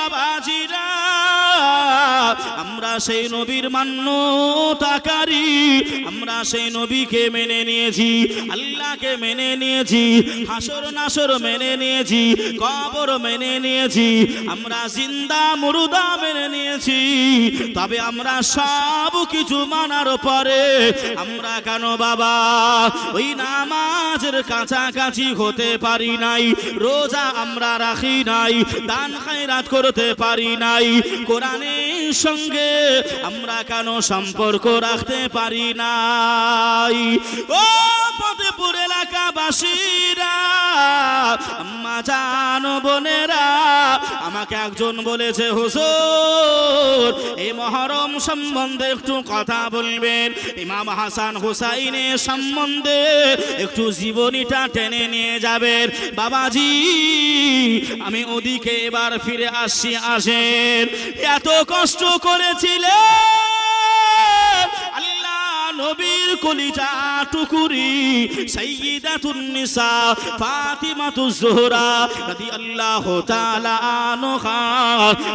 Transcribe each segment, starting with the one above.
বাবাজিরা আমরা সেই নবীর মান্যতাকারী, আমরা সেই নবীকে মেনে নিয়েছি, আল্লাহকে মেনে নিয়েছি, হাসর নাসর মেনে নিয়েছি, কবর মেনে নিয়েছি, আমরা জিন্দা মুর্দা মেনে নিয়েছি। তবে আমরা সব কিছু মানার পরে আমরা কেন বাবা ওই নামাজের কাছাকাছি হতে পারি নাই, রোজা আমরা রাখি নাই, দান খায়রাত করতে পারি নাই, কোরআনের সঙ্গে আমরা কেন সম্পর্ক রাখতে পারি নাই? ও ফতেপুর এলাকাবাসীরা, আম্মা জান বোনেরা, আমাকে একজন বলেছে হুজুর এই মহরম সম্বন্ধে একটু কথা বলবেন, ইমাম হাসান হুসাইনের সম্বন্ধে একটু জীবনীটা টেনে নিয়ে যাবেন। বাবাজি আমি ওদিকে এবার ফিরে আসছি, আসেন। এত কষ্ট করেছিলেন আল্লাহ নবীর কলিজা টুকুরি সাইয়্যিদাতুন নিসা ফাতিমাতুজ জোহরা রাদিয়াল্লাহু তাআলা আনহা,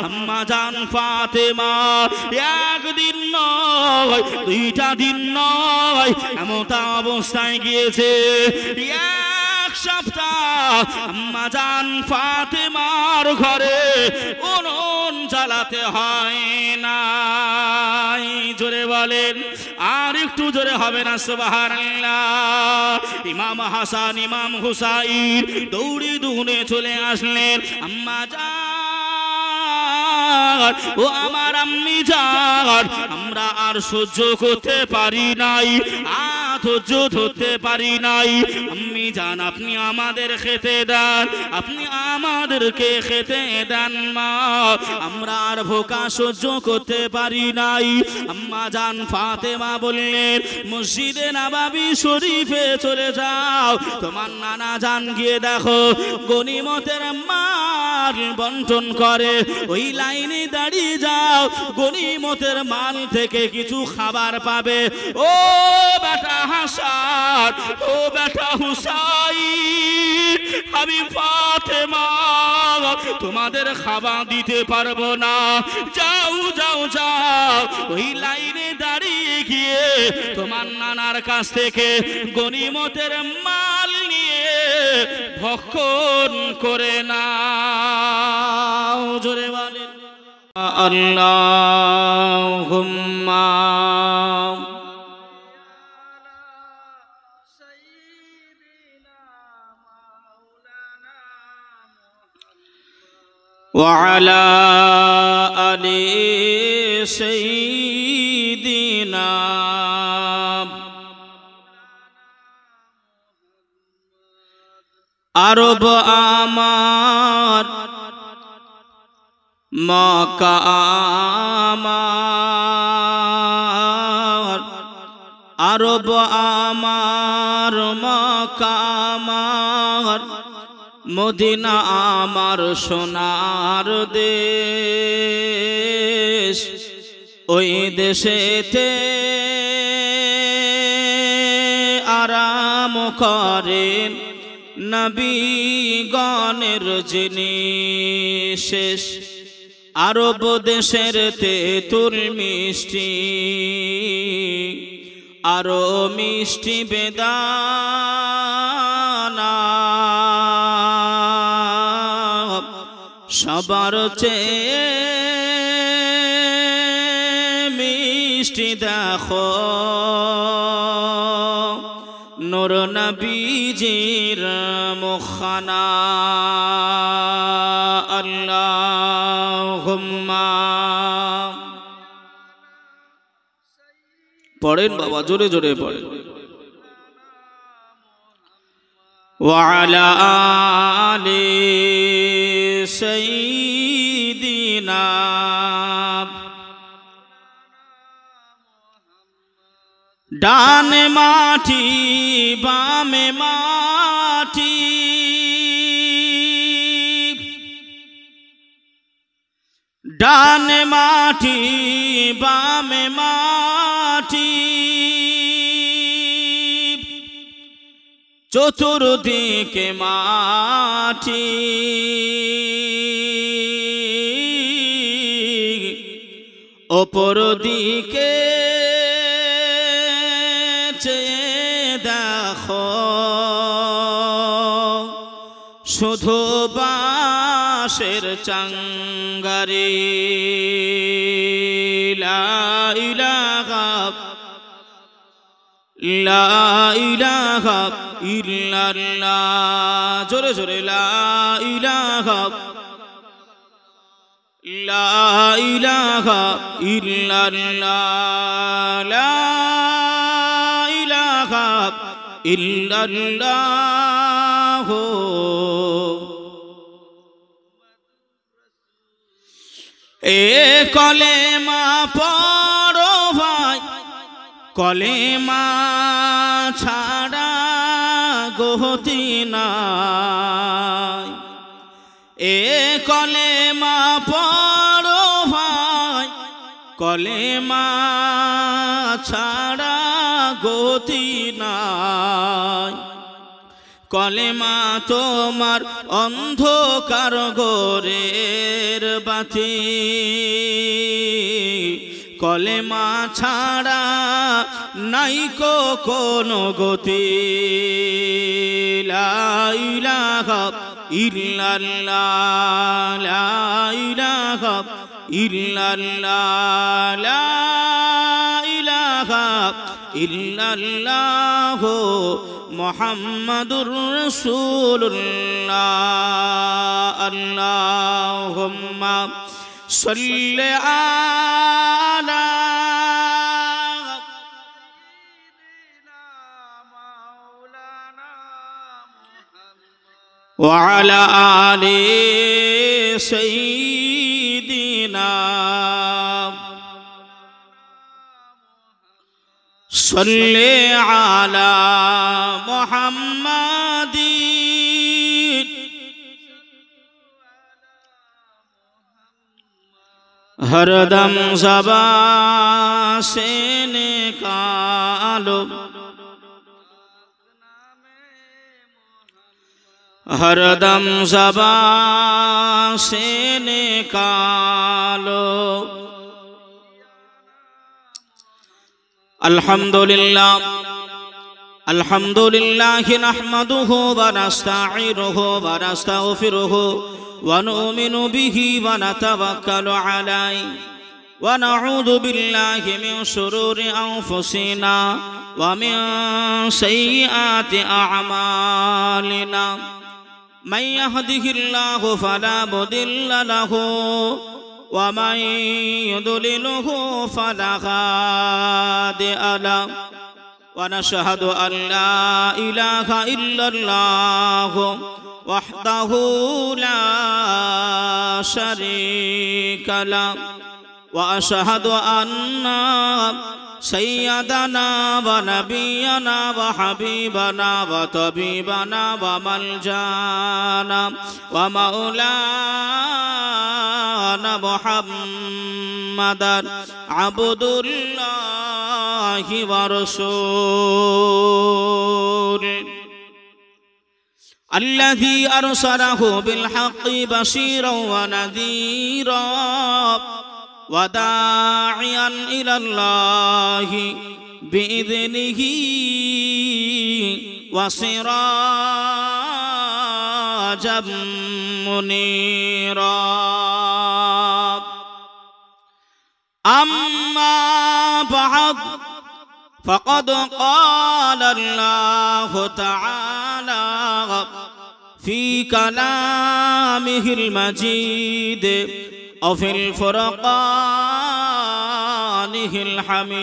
আম্মা জান ফাতেমা একদিন নয়, দুইটা দিন নয়, এমন অবস্থায় গিয়েছে এক সপ্তাহ আম্মা জান ফাতেমার ঘরে উনুন জ্বালাতে হয় না। জোরে বলেন, আর একটু জোরে হবে না সুবহানাল্লাহ। ইমাম হাসান ইমাম হুসাইন দৌড়ে দৌড়ে চলে আসলেন। আম্মা জান ও আমার আম্মি জান, আমরা আর সহ্য করতে পারি নাই, ধৈর্য ধরতে পারি নাই। আম্মি জান আপনি আমাদের খেতে দেন, আপনি আমাদেরকে খেতে দেন মা, আমরা আর ভোকা সহ্য করতে পারি নাই। আম্মা জান ফাতেমা বললেন মসজিদে নববী শরীফে চলে যাও, তোমার নানা জান গিয়ে দেখো গনিমতের মাল বন্টন করে, ওই লাইনে দাঁড়িয়ে যাও, গনিমতের মাল থেকে কিছু খাবার পাবে। ও বেটা হাসান, ও বেটা হুসাইন, আমি ফাতেমা তোমাদের খাবার দিতে পারবো না, যাও যাও যাও, ওই লাইনে দাঁড়িয়ে গিয়ে তোমার নানার কাছ থেকে গনিমতের মাল নিয়ে ভক্ষণ করে নাও। জোরে বলেন আল্লাহুম্মা وعلى آل سيدنا আরব আমার মক্কা আমার, আরব আমার মক্কা আমার, মদিনা আমার সোনার দেশ, ওই দেশেতে আরাম করেন নবীগণের যিনি শেষ। আরব দেশের তেঁতুল মিষ্টি, আরো মিষ্টি বেদানা, সবার চেয়ে মিষ্টি দেখো নূর নবীজির মুখখানা। আল্লাহুম্মা পড়েন বাবা, জোরে জোরে পড়েন। وعلى آل سيدنا ডানে মাটি বামে মাটি, ডানে মাটি বামে মাটি, চতুর্দিকে মাটি, অপর দিকে চেয়ে দেখো শুধু বাঁশের চাঙ্গারি লা ইলাহা ইল্লাল্লাহ জোরে জোরে লা ইলাহা ইল্লাল্লাহ লা ইলাহা ইল্লাল্লাহ এ কলেমা পড়ো ভাই কলেমা ছাড়া গতি নাই এ কলেমা পড়ো ভাই কলেমা ছাড়া গতি নাই কলেমা তোমার অন্ধকার গোরের বাতি কলেমা ছাড়া নাই কোনো গতি লা ইলাহা ইল্লাল্লাহ লা ইলাহা ইল্লাল্লাহ লা ইলাহা ইল্লাল্লাহ মুহাম্মাদুর রাসূলুল্লাহ আল্লাহুম্মা সাল্লি আলা ওয়া আলা আলি সাইয়্যিদিনা সাল্লি আলা মুহাম্মাদিন हरदम ज़बान से निकालो हरदम ज़बान से निकालो अल्हम्दुलिल्लाह अल्हम्दुलिल्लाह नहमदुहु व नस्तईनुहु व नस्तगफिरुहु ونؤمن به ونتوكل عليه ونعوذ بالله من شرور أنفسنا ومن سيئات أعمالنا من يهده الله فلا مضل له ومن يضلله فلا هادي له ونشهد أن لا إله إلا الله وحده لا شريك له وأشهد أن سيدنا ونبينا وحبيبنا وطبيبنا وملجانا ومولانا محمدا عبد الله ورسوله الذي أرسله بالحق بشيرا ونذيرا وداعيا إلى الله بإذنه وسراجا منيرا أما بعد فقد قال الله تعالى في كلامه المجيد وفي الفرقانه الحميد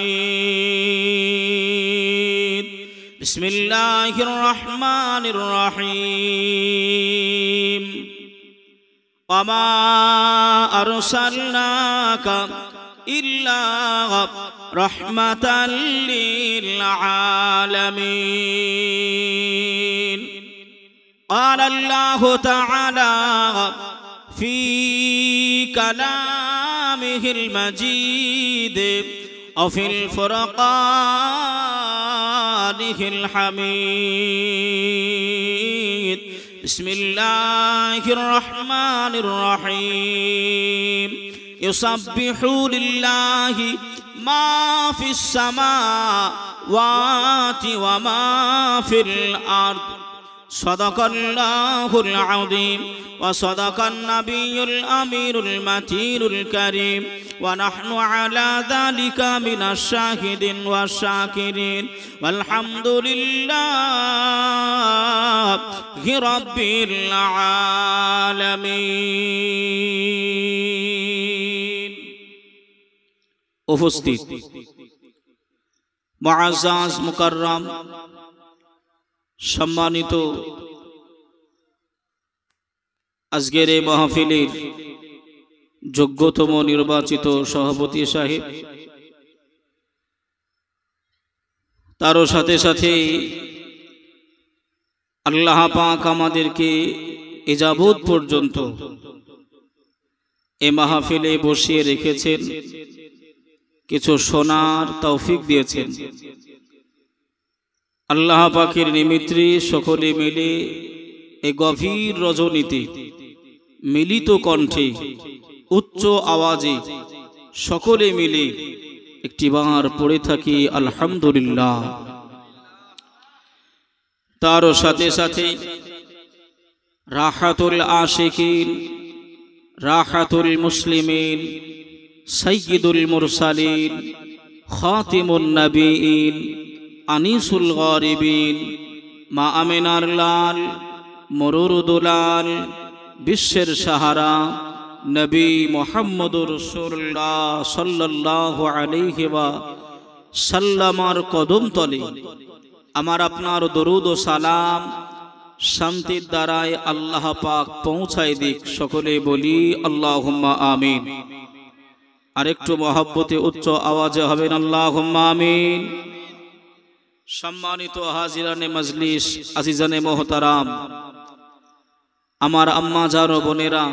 بسم الله الرحمن الرحيم وما أرسلناك إلا رحمة للعالمين قال الله تعالى في كلامه المجيد وفي الفرقانه الحميد بسم الله الرحمن الرحيم ইউসাব্বিহু লিল্লাহি মা ফিস সামাওয়াতি ওয়া মা ফিল আরদ সাদাকাল্লাহুল আযীম ওয়া সাদাকান নাবিয়ুল আমিরুল মাতিনুল কারীম ওয়া নাহনু আলা যালিকা মিনাশ শাহিদিন ওয়াশ শাকিরিন ওয়ালহামদুলিল্লাহি রাব্বিল আলামিন। উপস্থিত মুআজ্জাজ মুকাররম সম্মানিত আজকের এই মাহফিলের যোগ্যতম নির্বাচিত সভাপতি সাহেব, তারও সাথে সাথে আল্লাহ পাক আমাদেরকে এ যাবৎ পর্যন্ত এই মাহফিলে বসিয়ে রেখেছেন, কিছু শোনার তৌফিক দিয়েছেন। আল্লাহ পাকের নিমিত্তে সকলে মিলে এই গভীর রজনীতে মিলিত কণ্ঠে উচ্চ আওয়াজে সকলে মিলে একটিবার পড়ে থাকি আলহামদুলিল্লাহ। তারও সাথে সাথে রাহাতুল আশিকিন, রাহাতুল মুসলিমিন, সাইয়্যিদুল মুরসালিন, খাতিমুন নবিয়িন, আনিসুল গারিবিন, মা আমিনার লাল, মরুরুদুলাল, বিশ্বের সাহারা নবী মুহাম্মদুর রাসূলুল্লাহ সাল্লাল্লাহু আলাইহি ওয়া সাল্লামার কদম তলে আমার আপনার দরুদ ও সালাম শান্তির দ্বারায় আল্লাহ পাক পৌঁছায় দিক। সকলে বলি আল্লাহুম্মা আমিন। আরেকটু মহব্বতে উচ্চ আওয়াজে হবেন আল্লাহুম্মা আমিন। সম্মানিত হাজিরানে মজলিস, আজিজানে মোহতারাম, আমার আম্মা জান ও বোনেরা,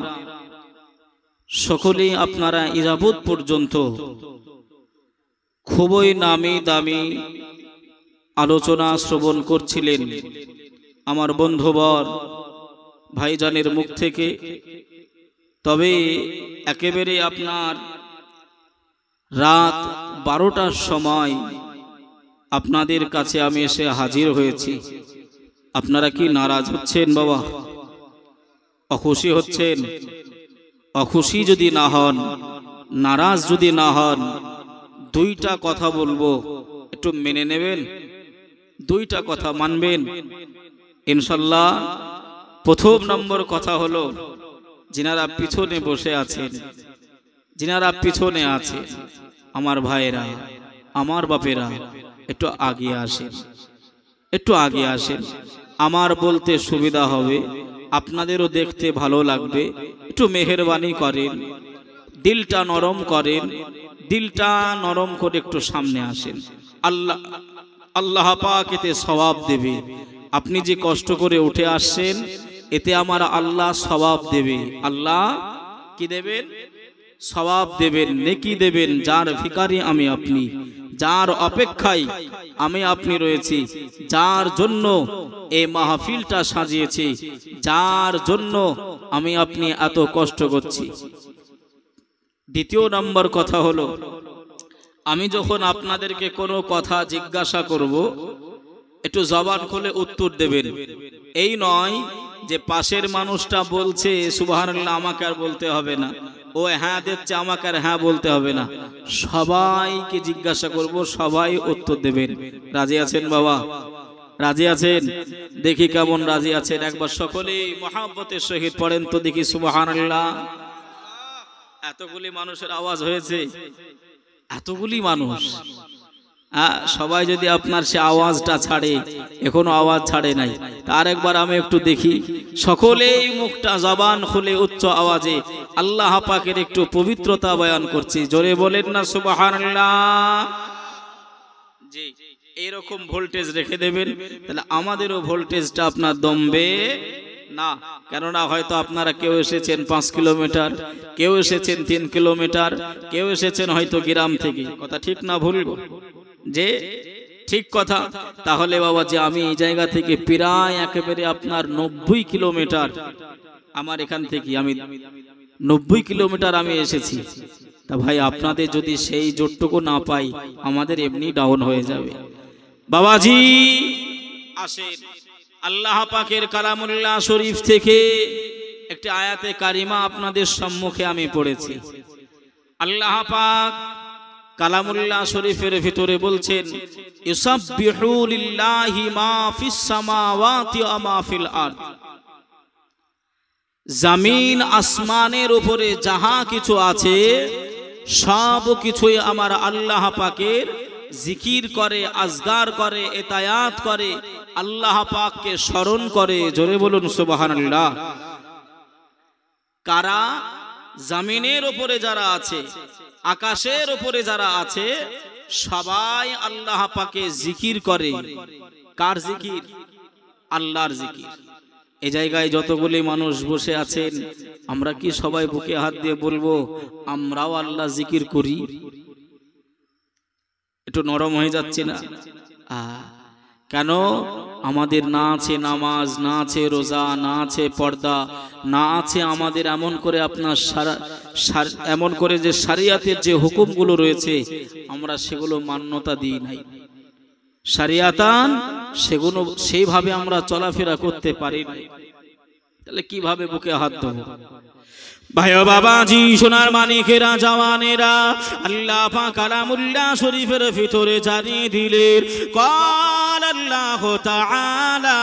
সকলেই আপনারা ইজাবত পর্যন্ত খুবই নামি দামি আলোচনা শ্রবণ করছিলেন আমার বন্ধুবর ভাইজানের মুখ থেকে। তবে একেবারে আপনার রাত 12টার সময় আপনাদের কাছে আমি এসে হাজির হয়েছি। আপনারা কি নারাজ হচ্ছেন বাবা? অখুশি হচ্ছেন? অখুশি যদি না হন, নারাজ যদি না হন, দুইটা কথা বলবো, একটু মেনে নেবেন? দুইটা কথা মানবেন ইনশাল্লাহ। প্রথম নম্বর কথা হলো, যিনারা পিছনে বসে আছেন, যিনারা পিছনে আছে, আমার ভাইয়েরা, আমার বাপেরা, একটু আগে আসেন, একটু আগে আসেন। আমার বলতে সুবিধা হবে, আপনাদেরও দেখতে ভালো লাগবে। একটু মেহেরবানি করেন, দিলটা নরম করেন, দিলটা নরম করে একটু সামনে আসেন। আল্লাহ পাক এতে সওয়াব দেবে। আপনি যে কষ্ট করে উঠে আসছেন, এতে আমার আল্লাহ সওয়াব দেবে। আল্লাহ কি দেবেন? সওয়াব দেবেন, নেকি দেবেন। যার ভিখারি আমি আপনি, যার অপেক্ষায় আমি আপনি রয়েছি, যার জন্য এই মাহফিলটা সাজিয়েছি, যার জন্য আমি আপনি এত কষ্ট করছি। দ্বিতীয় নম্বর কথা হলো, আমি যখন আপনাদেরকে কোনো কথা জিজ্ঞাসা করব, একটু জবান খুলে উত্তর দেবেন। এই নয় যে পাশের মানুষটা বলছে সুবহানাল্লাহ, আমাকে আর বলতে হবে না, ও হ্যাঁ দিচ্ছে, আমাকে আর হ্যাঁ বলতে হবে না। সবাইকে জিজ্ঞাসা করব, সবাই উত্তর দেবেন। রাজি আছেন বাবা? রাজি আছেন? দেখি কেমন রাজি আছেন। একবার সকলেই মহব্বতের সহিত পড়েন তো দেখি সুবহানাল্লাহ। এতগুলি মানুষের আওয়াজ হয়েছে, এতগুলি মানুষ, সবাই যদি আপনার সে আওয়াজটা ছাড়ে, এখনো আওয়াজ ছাড়ে নাই, তার একবার আমি একটু দেখি। সকলেই মুখটা জবান খুলে উচ্চ আওয়াজে আল্লাহ পাকের একটু পবিত্রতা বয়ান করছি। জোরে বলেন না সুবহানাল্লাহ। জি, এরকম ভোল্টেজ রেখে দেবেন, তাহলে আমাদেরও ভোল্টেজটা আপনার দমবে না। কেননা হয়তো আপনারা কেউ এসেছেন 5 কিলোমিটার, কেউ এসেছেন 3 কিলোমিটার, কেউ এসেছেন হয়তো গ্রাম থেকে। কথা ঠিক না ভুল? যে ঠিক কথা। তাহলে বাবা, যে আমি এই জায়গা থেকে প্রায় একেবারে আপনার 90 কিলোমিটার, আমার এখান থেকে আমি 90 কিলোমিটার আমি এসেছি। তা ভাই আপনাদের যদি সেই জোরটুকু না পাই আমাদের এমনি ডাউন হয়ে যাবে। বাবাজি আসেন, আল্লাহ পাকের কালামুল্লাহ শরীফ থেকে একটি আয়াতে কারিমা আপনাদের সম্মুখে আমি পড়েছি। আল্লাহ পাক কালামুল্লাহ শরীফের ভিতরে বলছেন, ইউসাব্বিহু লিল্লাহি মা ফিস সামাওয়াতি ওয়া মা ফিল আরদ। জমিন আসমানের উপরে যাহা কিছু আছে সব কিছুই আমার আল্লাহ পাকের জিকির করে, আজগার করে, এতায়াত করে, আল্লাহ পাককে স্মরণ করে। জোরে বলুন সুবহানাল্লাহ। কারা? জমিনের উপরে যারা আছে, আকাশের উপরে যারা আছে, সবাই আল্লাহ পাকে জিকির করে। কার জিকির? আল্লাহর জিকির। এই জায়গায় যতগুলি মানুষ বসে আছেন, আমরা কি সবাই বুকে হাত দিয়ে বলবো আমরাও আল্লাহ জিকির করি? একটু নরম হয়ে যাচ্ছে না? কেন? আমাদের না আছে নামাজ, না আছে রোজা, না আছে পর্দা, না আছে আমাদের এমন করে আপনার এমন করে যে শরিয়াতের যে হুকুমগুলো রয়েছে আমরা সেগুলো মান্যতা দিই নাই। শরিয়াতান সেগুলো সেইভাবে আমরা চলাফেরা করতে পারি না, তাহলে কিভাবে বুকে হাত দেব? ভাই ও বাবাজি, সোনার মানিকেরা, জওয়ানেরা, আল্লাহ পাক কালামুল্লাহ শরীফের ভিতরে জানিয়ে দিলেন, قال الله تعالى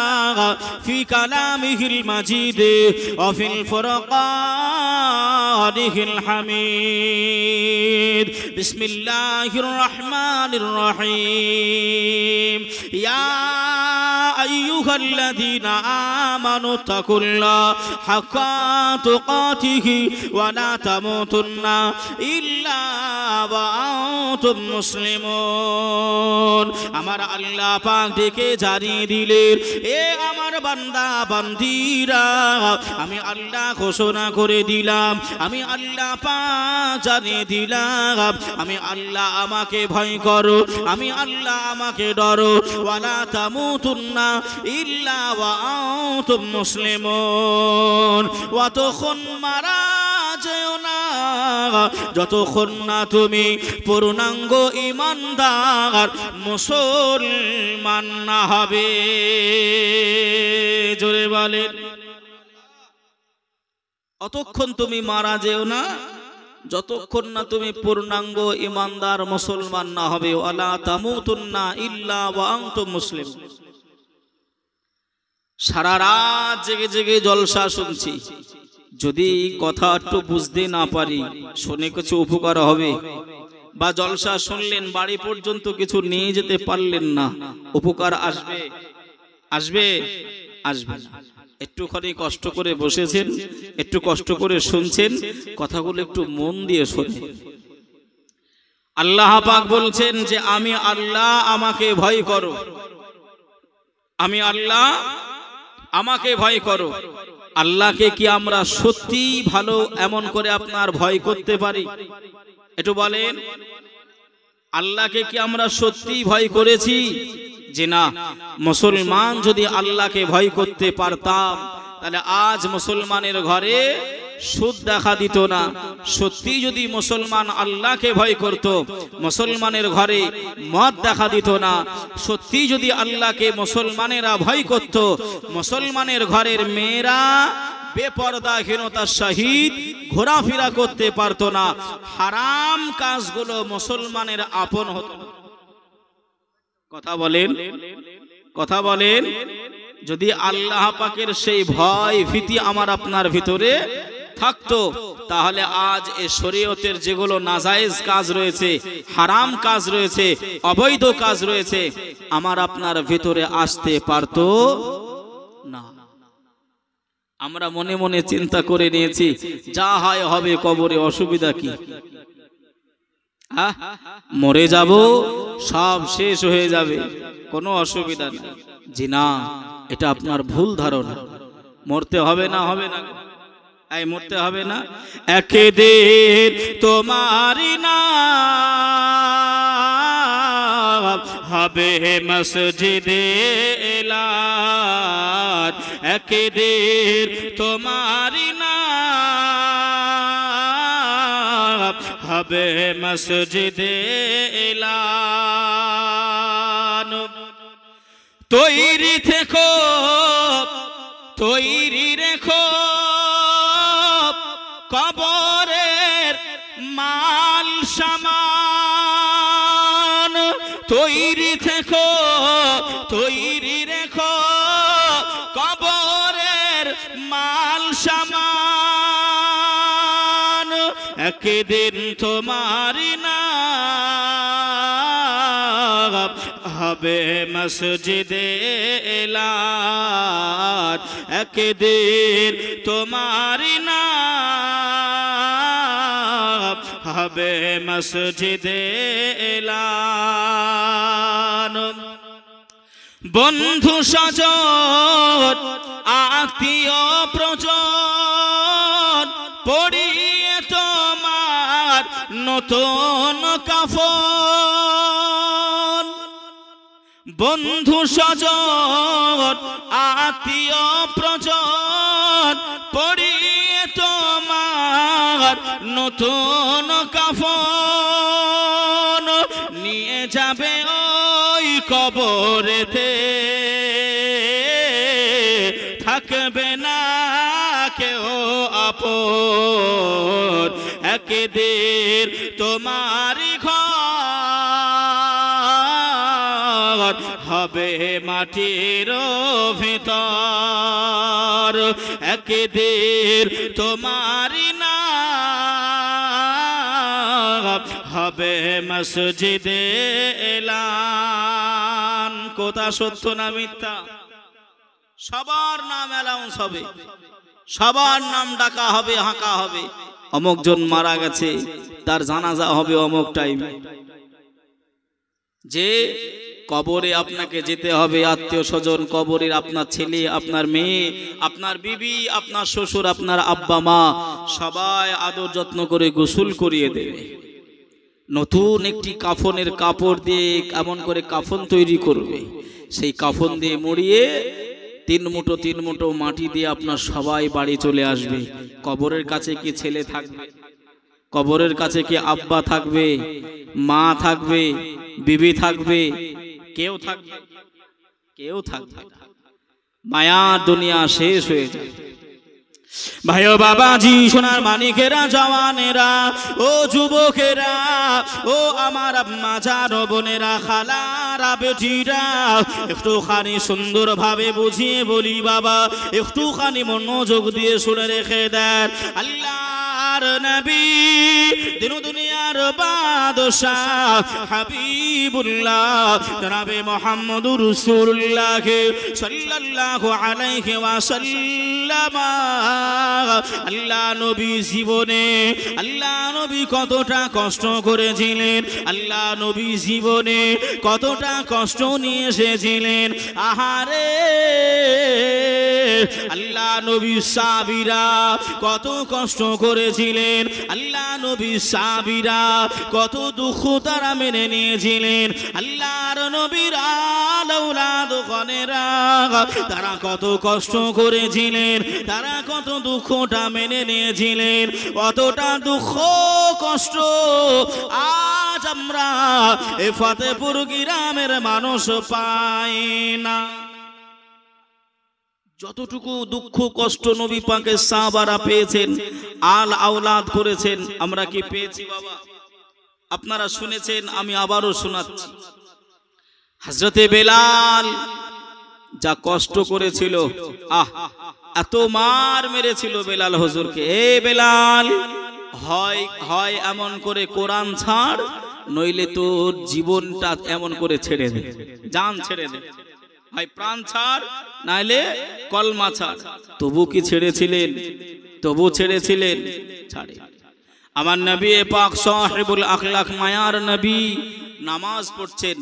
في كلامه المجيد وفي الفرقان الحميد بسم الله الرحمن الرحيم يا أيها الذين آمنوا اتقوا الله حق تقاته ولا تموتن إلا وأنتم مسلمون। আমার আল্লাহ পাক ডেকে জানিয়ে দিলেন, এ আমার বান্দা বান্দীরা, আমি আল্লাহ ঘোষণা করে দিলাম, আমি আল্লাহ পাক জানিয়ে দিলাম, আমি আল্লাহ আমাকে ভয় করো, আমি আল্লাহ আমাকে ডরো। ওয়ালা তামুতুন্না ইল্লা ওয়া আনতুম মুসলিমুন। অতক্ষণ মারা যেও না যতক্ষণ না তুমি পূর্ণাঙ্গ ঈমানদার মুসলমান না হবে। জোরে বলেন, অতক্ষণ তুমি মারা যেও না যতক্ষণ না তুমি পূর্ণাঙ্গ ঈমানদার মুসলমান না হবে। ওয়ালা তামুতুন্না ইল্লা ওয়া আনতুম মুসলিমুন। সারা রাত জেগে জেগে জলসা শুনছি, যদি কথা একটু বুঝতে না পারি শুনে কিছু উপকার হবে? বা জলসা শুনলেন, বাড়ি পর্যন্ত কিছু নিয়ে যেতে পারলেন না, উপকার আসবে? আসবে? আসবে না। একটুখানি কষ্ট করে বসেছেন, একটু কষ্ট করে শুনছেন, কথাগুলো একটু মন দিয়ে শোনেন। আল্লাহ পাক বলছেন যে আমি আল্লাহ, আমাকে ভয় করো, আমি আল্লাহ, আমাকে ভয় করো। আল্লাহকে কি আমরা সত্যি ভালো এমন করে আপনার ভয় করতে পারি? একটু বলেন, আল্লাহকে কি আমরা সত্যি ভয় করেছি? যে না, মুসলমান যদি আল্লাহকে ভয় করতে পারতাম তাহলে আজ মুসলমানের ঘরে সুদ দেখা দিত না। সত্যি যদি মুসলমান আল্লাহকে ভয় করত, মুসলমানের ঘরে মদ দেখা দিত না। সত্যি যদি আল্লাহকে মুসলমানেরা ভয় করত, মুসলমানের ঘরের মেয়েরা বেপরদাহীনতার সহিত ঘোরাফেরা করতে পারতো না। হারাম কাজগুলো মুসলমানের আপন হতো না। কথা বলেন, কথা বলেন। যদি আল্লাহ পাকের সেই ভয় ভীতি আমার আপনার ভিতরে থাকতো, তাহলে আজ এই শরীয়তের যেগুলো নাজায়েজ কাজ রয়েছে, হারাম কাজ রয়েছে, অবৈধ কাজ রয়েছে, আমার আপনার ভিতরে আসতে পারতো না। আমরা মনে মনে চিন্তা করে নিয়েছি, যা হয় হবে, কবরে অসুবিধা কি? মরে যাব, সব শেষ হয়ে যাবে, কোনো অসুবিধা নেই। জি না, এটা আপনার ভুল ধারণা। মরতে হবে না, হবে না, এই মরতে হবে না। একদিন তোমারি নাম হবে মসজিদে এলান, একদিন তোমারি নাম হবে মসজিদে এলান। তৈরি থেকো, তৈরি রেখো কবরের মাল সামান। তৈরি থেকো, তৈরি রেখো কবরের মাল সামান। একদিন তোমারি নাম হবে মসজিদে এলান। একদিন তোমারি নাম হবে মসজিদে এলান। বন্ধু স্বজন আত্মীয় প্রজন পড়িয়ে তোমার নতুন কাফন। বন্ধু স্বজন আত্মীয় প্রজন পড়িয়ে তোমার নতুন কাফন। নিয়ে যাবে ওই কবরেতে, থাকবে না কেউ আপন। একদিন তোমারি ঘর হবে মাটির ভিতর। একদিন তোমারি নাম হবে মসজিদে এলান। কথা সত্য না মিথ্যা? সবার নাম অ্যালাউন্স হবে, সবার নাম ডাকা হবে, হাঁকা হবে। অমুক জন মারা গেছে, তার জানাজা হবে অমুক টাইমে। যে কবরে আপনাকে যেতে হবে, আত্মীয় স্বজন কবরের আপনার ছেলে, আপনার মেয়ে, আপনার বিবি, আপনার শ্বশুর, আপনার আব্বা মা সবাই আদর যত্ন করে গোসল করিয়ে দেবে। নতুন একটি কাফনের কাপড় দিয়ে এমন করে কাফন তৈরি করবে। সেই কাফন দিয়ে মুড়িয়ে 3 মুঠো 3 মুঠো মাটি দিয়ে আপনার সবাই বাড়ি চলে আসবে। কবরের কাছে কি ছেলে থাকবে? কবরের কাছে কি আব্বা থাকবে, মা থাকবে, বিবি থাকবে? কেউ থাকবে? কেউ থাকবে না। মায়ার দুনিয়া শেষ হয়ে যায়। ভাই ও বাবাজি, সোনার মানিকেরা, জওয়ানেরা, ও যুবকেরা, ও আমার আম্মা জান, বোনেরা, খালারা, বেটিরা, একটুখানি সুন্দরভাবে বুঝিয়ে বলি বাবা, একটুখানি মনোযোগ দিয়ে শুনে রেখে দেন। আল্লাহর নবী, দিন দুনিয়ার বাদশাহ, হাবিবুল্লাহ জনাবে মুহাম্মদুর রাসূলুল্লাহ সাল্লাল্লাহু আলাইহি ওয়াসাল্লাম। আল্লাহ নবী জীবনে, আল্লাহ নবী কতটা কষ্ট করেছিলেন, আল্লাহ নবী জীবনে কতটা কষ্ট নিয়ে এসেছিলেন। আহারে আল্লাহ নবী সাহাবীরা কত কষ্ট করেছিলেন, আল্লাহ নবী সাহাবীরা কত দুঃখ তারা মেনে নিয়েছিলেন। আল্লাহর নবীর আওলাদ গণেরা তারা কত কষ্ট করেছিলেন, তারা কত দুঃখটা মেনে নিয়েছিলেন। অতটা দুঃখ কষ্ট আজ আমরা এ ফতেপুর গ্রামের মানুষ পাই না। যতটুকু দুঃখ কষ্ট নবী পাকের সাহাবারা পেয়েছেন, আওলাদ করেছেন, আমরা কি পেয়েছি বাবা? আপনারা শুনেছেন, আমি আবারও শোনাচ্ছি। হযরতে বেলাল যা কষ্ট করেছিল, এত মার মেরেছিল বেলাল হুজুরকে। এ বেলাল, হয় এমন করে কোরআন ছাড়, নইলে তোর জীবনটা এমন করে ছেড়ে দে, জান ছেড়ে দে। হয় প্রাণ ছাড়, নাইলে কলমা ছাড়। তবু কি ছেড়েছিলেন? তবু ছেড়েছিলেন? ছাড়ে। আমার নবী পাক সাহেবুল আখলাক, মায়ার নবী নামাজ পড়ছেন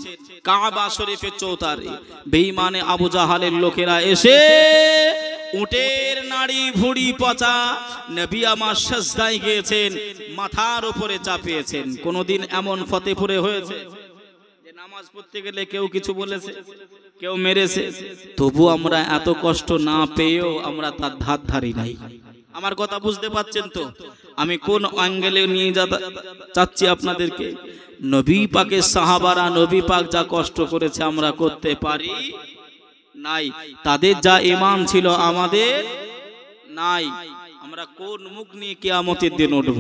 কাবা শরীফের চৌতারে। বেঈমানে আবু জাহালের লোকেরা এসে উটের নাড়ি ভুঁড়ি পচা নবী আমার সাজদায় গিয়েছেন, মাথার উপরে চাপিয়েছেন। কোনদিন এমন ফতেপুরে হয়েছে যে নামাজ পড়তে গেলে কেউ কিছু বলেছে, কেউ মেরেছে? তবু আমরা এত কষ্ট না পেয়েও আমরা তার ধার ধারি নাই। আমার কথা বুঝতে পারছেন তো? আমি কোন অ্যাঙ্গেলে নিয়ে যাচ্ছি আপনাদেরকে? নবী পাকের সাহাবারা, নবী পাক যা কষ্ট করেছে আমরা করতে পারি নাই। তাদের যা ঈমান ছিল আমাদের নাই। আমরা কোন মুখ নিয়ে কিয়ামতের দিন উঠব?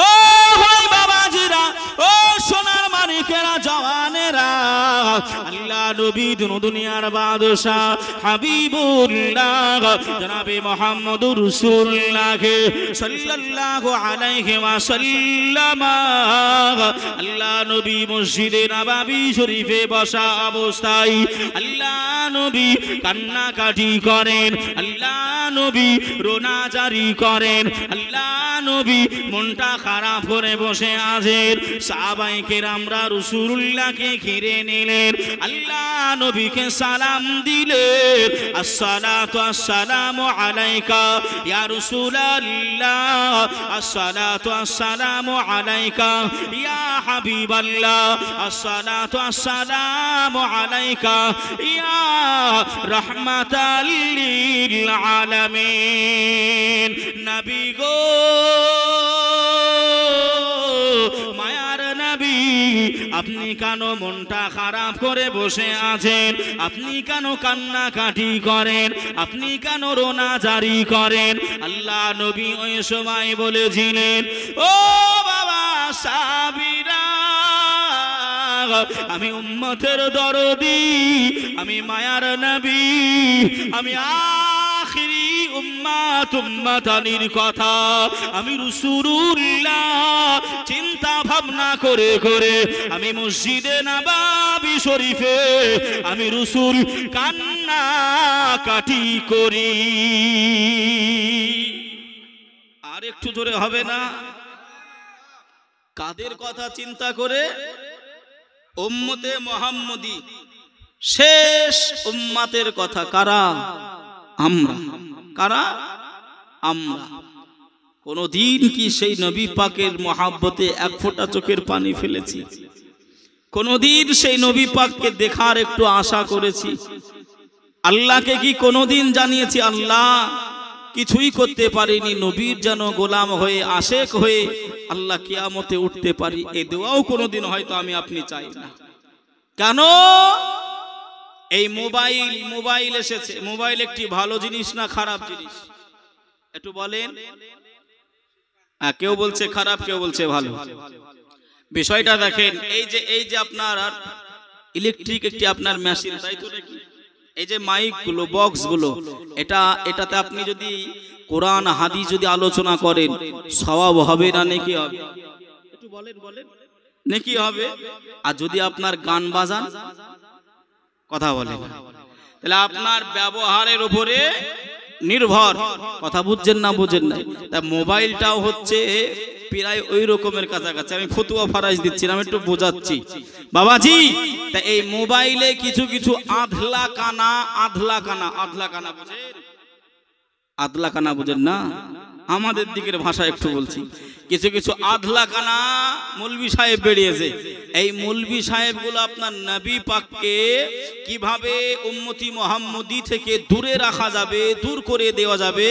ও ভাই বাবাজিরা, ও সোনার মানিকেরা, জওয়ানেরা, আল্লাহ নবী দুনিয়ার বাদশা হাবিবুল্লাহ জনাবে মুহাম্মদুর রাসূলুল্লাহ সাল্লাল্লাহু আলাইহি ওয়াসাল্লাম, আল্লাহ নবী মসজিদে নববী শরীফে বসা অবস্থায় আল্লাহ নবী কান্নাকাটি করেন, আল্লাহ নবী রোনাজারি করেন, আল্লাহ নবী মনটা খারাপ করে বসে আছেন। সাহাবায়ে কেরামরা রাসূলুল্লাহকে ঘিরে নিলেন, আল্লাহ নবীকে সালাম দিলেন, আসসালাতু আসসালামু আলাইকা ইয়া রাসূলুল্লাহ, আসসালাতু আসসালামু আলাইকা ইয়া হাবিবাল্লাহ, আসসালাতু আসসালামু আলাইকা ইয়া রাহমাতাল লিল আলামিন। নবী গো, মায়ার নবী, আপনি কেন মনটা খারাপ করে বসে আছেন? আপনি কেন কান্নাকাটি করেন? আপনি কেন রোনাজারি করেন? আল্লাহ নবী ওই সময় বলেছিলেন, ও বাবা সাবিরা, আমি উম্মতের দরদি, আমি মায়ার নবী, আমি আখিরি উম্মত, উম্মতানির কথা আমি রাসূলুল্লাহ চিন্তা ভাবনা করে করে আমি মসজিদে নববী শরীফে আমি রাসূল কান্না কাটি করি। আর একটু জোরে হবে না? কাদের কথা চিন্তা করে? উম্মতে মুহাম্মদী, শেষ উম্মতের কথা। কারা? আমরা। কারা? আমরা। কোনদিন কি সেই নবী পাকের মহাব্বতে এক ফোঁটা চোখের পানি ফেলেছি? কোনদিন সেই নবী পাককে দেখার একটু আশা করেছি? আল্লাহকে কি কোনদিন জানিয়েছি আল্লাহ কিছুই করতে পারিনি, নবীর যেন গোলাম হয়ে আশেক হয়ে আল্লাহ কিয়ামতে উঠতে পারি? এই দোয়াও কোনদিন হয়তো আমি আপনি চাই না। কেন? এই মোবাইল এসেছে। মোবাইল একটি ভালো জিনিস না খারাপ জিনিস? একটু বলেন। কেউ বলছে খারাপ, কেউ বলছে ভালো। বিষয়টা দেখেন, এই যে আপনার ইলেকট্রিক একটি আপনার মেশিন, তাই তো নাকি? এই যে মাইক গুলো, বক্স গুলো, এটাতে আপনি যদি কোরআন হাদিস যদি আলোচনা করেন সওয়াব হবে না নেকি হবে? একটু বলেন। নেকি হবে। আর যদি আপনার গান বাজান, কথা বলেন, তাহলে আপনার ব্যবহারের উপরে নির্ভর। কথা বুঝছেন না? বুঝেন না? তা মোবাইলটাও হচ্ছে প্রায় ওই রকমের কাছাকাছি। আমি ফতুয়া ফারাইজ দিচ্ছি না, আমি একটু বোঝাচ্ছি বাবাজি। তা এই মোবাইলে কিছু কিছু আধলা কানা বুঝেন? আধলা কানা বুঝেন না? আমাদের দিকের ভাষা একটু বলছি। কিছু কিছু আধলা কানা মৌলবি সাহেব বেরিয়েছে। এই মৌলবি সাহেবগুলো আপনার নবী পাককে কিভাবে উম্মতি মুহাম্মদী থেকে দূরে রাখা যাবে, দূর করে দেওয়া যাবে,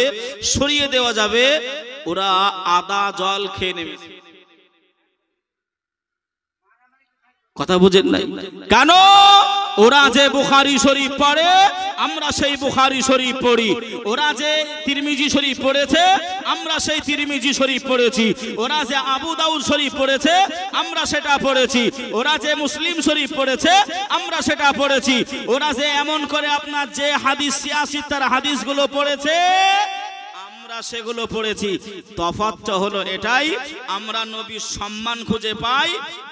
সরিয়ে দেওয়া যাবে, ওরা আদা জল খেয়ে নেমেছে। কথা বুঝেন নাই? কেন? ওরা যে বুখারী শরীফ পড়ে আমরা সেই বুখারী শরীফ পড়ি, ওরা যে তিরমিজি শরীফ পড়েছে আমরা সেই তিরমিজি শরীফ পড়েছি, ওরা যে আবু দাউদ শরীফ পড়েছে আমরা সেটা পড়েছি, ওরা যে মুসলিম শরীফ পড়েছে আমরা সেটা পড়েছি, ওরা যে এমন করে আপনার যে হাদিস ৮৬ তার হাদিসগুলো পড়েছে আমরা সেগুলো পড়েছি। তফাৎটা হলো এটাই, আমরা নবীর সম্মান খুঁজে পাই,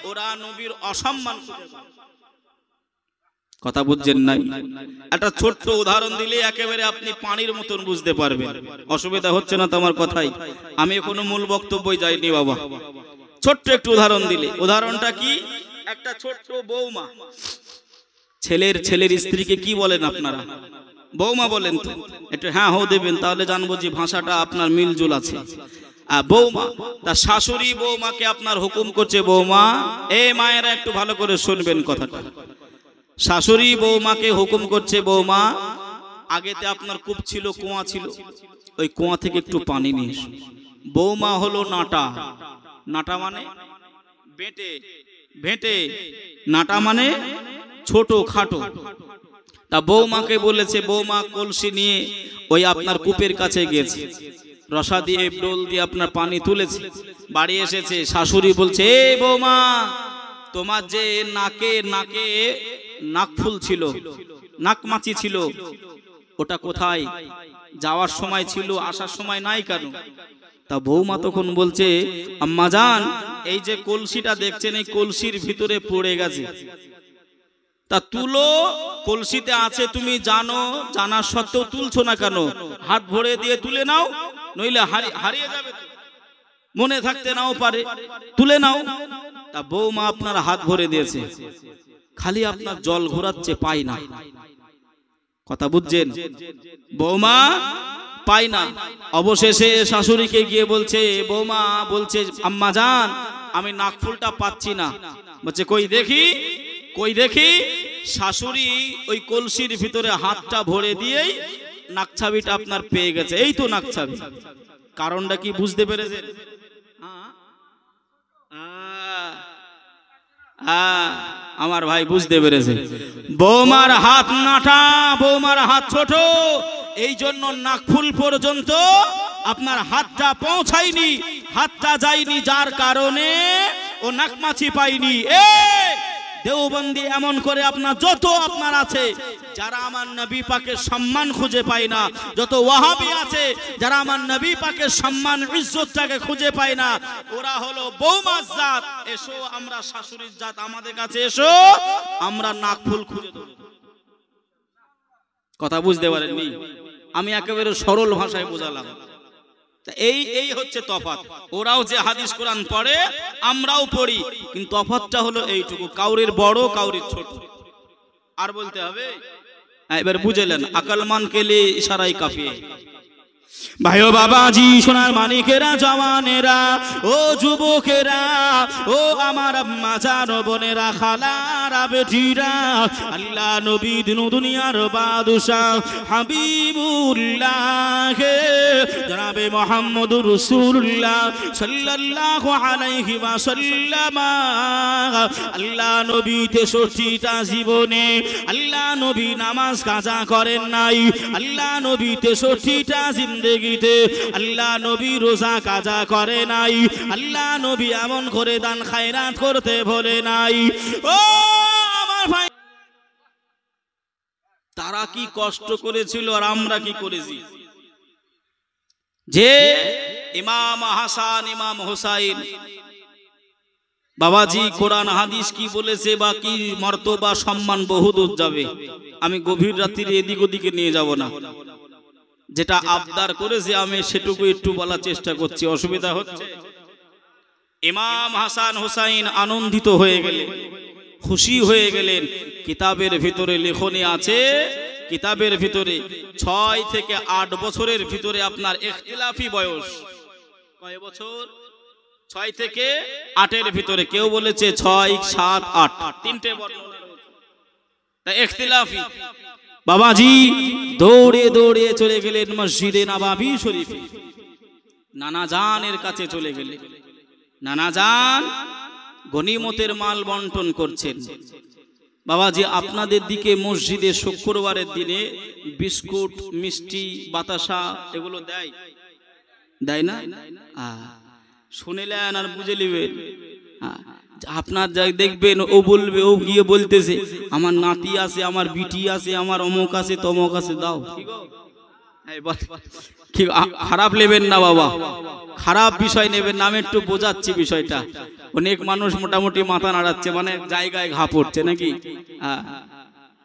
ওরা নবীর অসম্মান খুঁজে পায়। কথা বুঝছেন নাই? একটা ছোট্ট উদাহরণ দিলে একেবারে আপনি পানির মতন বুঝতে পারবেন। অসুবিধা হচ্ছে না তোমার কথাই? আমি কোনো মূল বক্তব্যই যাইনি বাবা। ছোট্ট একটু উদাহরণ দিলে, উদাহরণটা কি? একটা ছোট্ট বৌমা ছেলের স্ত্রীকে কি বলেন আপনারা? বৌমা বলেন তো? একটু হ্যাঁ হো দেবেন, তাহলে জানবো যে ভাষাটা আপনার মিলজুল আছে। বৌমা, তার শাশুড়ি বৌমাকে আপনার হুকুম করছে, বৌমা, এই মায়েরা একটু ভালো করে শুনবেন কথাটা। শাশুড়ি বৌমাকে হুকুম করছে, বৌমা, আগেতে আপনার কূপ ছিল, কুয়া ছিল, ওই কুয়া থেকে একটু পানি নিয়ে এসো। বৌমা হলো নাটা। নাটা মানে বেটে, ভেটে, নাটা মানে ছোট খাটো। তা বৌমাকে বলেছে, বৌমা কলসি নিয়ে ওই আপনার কূপের কাছে গেছে, রসা দিয়ে ডোল দিয়ে আপনার পানি তুলেছে, বাড়ি এসেছে। শাশুড়ি বলছে, এ বৌমা, তোমার যে নাকে নাকে নাকফুল ছিল, নাকমাছি ছিল, ওটা কোথায়? যাওয়ার সময় ছিল, আসার সময় নাই কেন? তা বৌমা তখন বলছে, আম্মা জান, এই যে কলসিটা দেখছেন, এই কলসির ভিতরে পড়ে গেছে। তা তুলো, কলসিতে আছে তুমি জানো, জানা সত্ত্বেও তুলছো না কেন? হাত ভরে দিয়ে তুলে নাও, নইলে হারিয়ে যাবে, মনে থাকতে নাও পারে, তুলে নাও। তা বৌমা আপনার হাত ভরে দিয়েছে, খালি আপনার জল ঘোরাচ্ছে, পাই না। কথা বুঝছেন? বৌমা পাই না। অবশেষে শাশুড়িকে গিয়ে বলছে, বৌমা বলছে, আম্মা জান, আমি নাকফুলটা পাচ্ছি না। বলছে, কই দেখি, কই দেখি। শাশুড়ি ওই কলসির ভিতরে হাতটা ভরে দিয়েই নাকছাবিটা আপনার পেয়ে গেছে। এই তো নাকছাবি। কারণটা কি বুঝতে পেরেছেন? আমার ভাই বুঝতে পেরেছে। বৌমার হাত নাটা, বৌমার হাত ছোট, এই জন্য নাকফুল পর্যন্ত আপনার হাতটা পৌঁছায়নি, হাতটা যায়নি, যার কারণে ও নাকমাছি পায়নি। দেওবন্দি এমন করে আপনার যত আপনার আছে, যারা আমার নবী পাকের সম্মান খুঁজে পায় না, যত ওয়াহাবি আছে যারা আমার নবী পাকের সম্মান ইজ্জতটাকে খুঁজে পায় না, ওরা হলো বৌমার জাত। এসো আমরা শাশুড়ির জাত, আমাদের কাছে এসো, আমরা নাকফুল খুঁজে দেব। কথা বুঝতে পারেননি? আমি একেবারে সরল ভাষায় বোঝালাম। এই হচ্ছে তফাৎ। ওরাও যে হাদিস কোরআন পড়ে, আমরাও পড়ি, কিন্তু তফাৎটা হলো এইটুকু, কাউরির বড় কাউরির ছোট। আর বলতে হবে? এবার বুঝলেন? আকলমান কে লিয়ে ইশারাই কাফি। ভাইও বাবাজি, সোনার মানিকেরা, জওয়ানেরা, ও যুবকেরা, ও আমার আম্মা জান, বোনেরা, খালারা, বেটিরা, আল্লাহ নবী দিন দুনিয়ার বাদশাহ হাবিবুল্লাহ জনাবে মুহাম্মদুর রাসূলুল্লাহ সাল্লাল্লাহু আলাইহি ওয়াসাল্লাম, আল্লাহ নবী 63টা জীবনে আল্লাহ নবী নামাজ কাজা করেন নাই। আল্লাহ নবী 63টা জিন্দেগি আল্লাহ নবী রোজা কাজা করে নাই। আল্লাহ নবী এমন করে দান খায়রাত করতে ভোলে নাই। ও আমার ভাই, তারা কি কষ্ট করেছিল আর আমরা কি করেছি? যে ইমাম হাসান, ইমাম হুসাইন, বাবাজি কোরআন হাদিস কি বলেছে বা কি মর্তবা সম্মান বহুদূর যাবে। আমি গভীর রাত্রিরে এদিক ওদিকে নিয়ে যাব না। যেটা আবদার করেছে আমি সেটুকু একটু বলার চেষ্টা করছি, অসুবিধা হচ্ছে? ইমাম হাসান হুসাইন আনন্দিত হয়ে গেলেন, খুশি হয়ে গেলেন। কিতাবের ভিতরে লেখনী আছে, কিতাবের ভিতরে 6 থেকে 8 বছরের ভিতরে আপনার ইখতিলাফি বয়স। কয় বছর? 6 থেকে 8-এর ভিতরে। কেউ বলেছে 6, 7, 8, তিনটে বর্ণনা রয়েছে। ইখতিলাফি বাবাজি দৌড়ে দৌড়ে চলে গেলেন মসজিদে নববী শরীফে, নানা জানের কাছে চলে গেলেন। নানা জান গনিমতের মাল বন্টন করছেন। বাবাজি আপনাদের দিকে মসজিদে শুক্রবারের দিনে বিস্কুট, মিষ্টি, বাতাসা এগুলো দেয়, দেয় না? শুনেলেন আর বুঝে নেবেন। আপনার যা দেখবেন ও বলবে, ও গিয়ে বলতেছে আমার নাতি আছে, আমার বিটি আছে, আমার অমুক আছে, তমক আছে, দাও। খারাপ নেবেন না বাবা, খারাপ বিষয় নেবেন না। আমি একটু বোঝাচ্ছি বিষয়টা। অনেক মানুষ মোটামুটি মাথা নাড়াচ্ছে, মানে জায়গায় ঘা পড়ছে নাকি।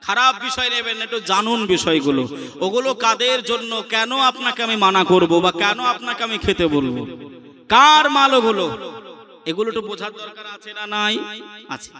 খারাপ বিষয় নেবেন না, একটু জানুন বিষয়গুলো। ওগুলো কাদের জন্য, কেন আপনাকে আমি মানা করব বা কেন আপনাকে আমি খেতে বলবো, কার মাল ওগুলো, এগুলো তো বোঝার দরকার আছে না নাই? আছে।